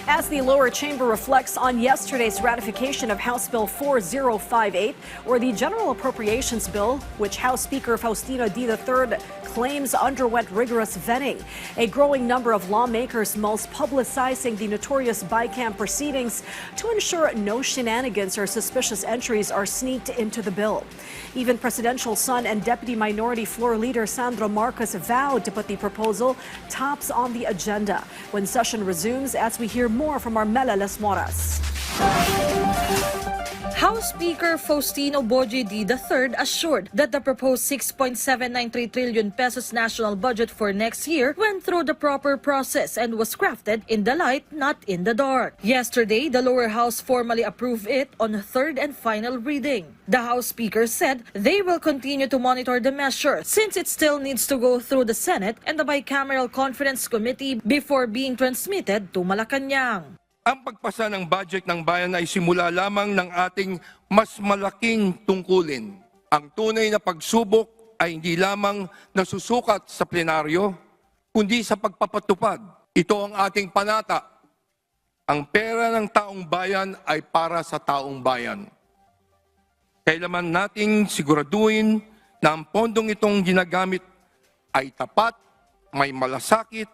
As the lower chamber reflects on yesterday's ratification of House Bill 4058, or the General Appropriations Bill, which House Speaker Faustino D. III claims underwent rigorous vetting. A growing number of lawmakers most publicizing the notorious BICAM proceedings to ensure no shenanigans or suspicious entries are sneaked into the bill. Even presidential son and Deputy Minority Floor Leader Sandro Marcos vowed to put the proposal tops on the agenda when session resumes, as we hear more from our Mela Las Moras. House Speaker Faustino Boji D. III assured that the proposed 6.793 trillion pesos national budget for next year went through the proper process and was crafted in the light, not in the dark. Yesterday, the lower house formally approved it on a third and final reading. The House Speaker said they will continue to monitor the measure since it still needs to go through the Senate and the Bicameral Conference Committee before being transmitted to Malacanang. Ang pagpasa ng budget ng bayan ay simula lamang ng ating mas malaking tungkulin. Ang tunay na pagsubok ay hindi lamang nasusukat sa plenaryo, kundi sa pagpapatupad. Ito ang ating panata. Ang pera ng taong bayan ay para sa taong bayan. Kailangan nating siguraduhin na ang pondong itong ginagamit ay tapat, may malasakit,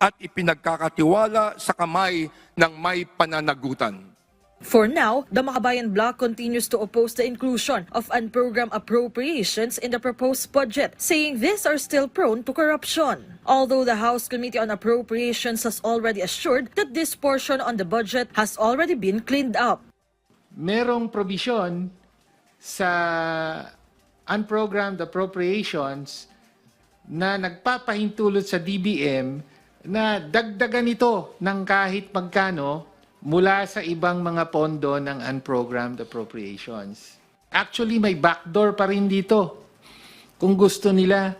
at ipinagkakatiwala sa kamay ng may pananagutan. For now, the Makabayan Bloc continues to oppose the inclusion of unprogrammed appropriations in the proposed budget, saying these are still prone to corruption. Although the House Committee on Appropriations has already assured that this portion on the budget has already been cleaned up. Merong provision sa unprogrammed appropriations na nagpapahintulot sa DBM na dagdagan ito ng kahit magkano mula sa ibang mga pondo ng unprogrammed appropriations. Actually, may backdoor pa rin dito. Kung gusto nila,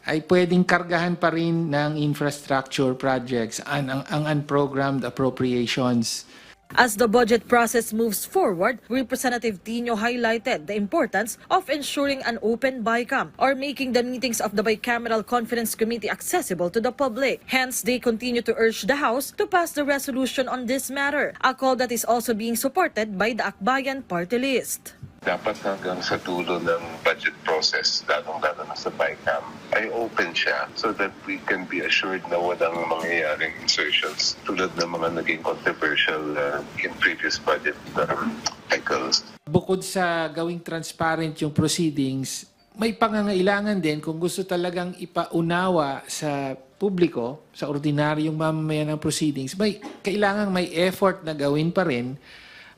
ay pwedeng kargahan pa rin ng infrastructure projects ang unprogrammed appropriations. As the budget process moves forward, Representative Tino highlighted the importance of ensuring an open BICAM or making the meetings of the Bicameral Conference Committee accessible to the public. Hence, they continue to urge the House to pass the resolution on this matter, a call that is also being supported by the Akbayan party list. Dapat hanggang sa dulo ng budget process, lalong-lalo na sa BICAM, ay open siya so that we can be assured na walang mangyayaring insertions tulad ng mga naging controversial in previous budget cycles. Bukod sa gawing transparent yung proceedings, may pangangailangan din kung gusto talagang ipaunawa sa publiko, sa ordinaryong mamamayan ng proceedings, kailangan may effort na gawin pa rin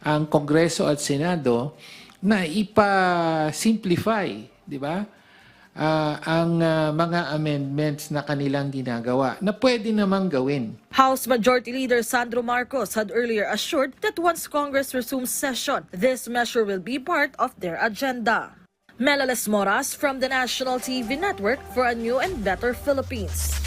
ang Kongreso at Senado na ipa-simplify, di ba? Ang mga amendments na kanilang ginagawa na pwede namang gawin. House Majority Leader Sandro Marcos had earlier assured that once Congress resumes session, this measure will be part of their agenda. Mela Las Moras from the National TV Network for a New and Better Philippines.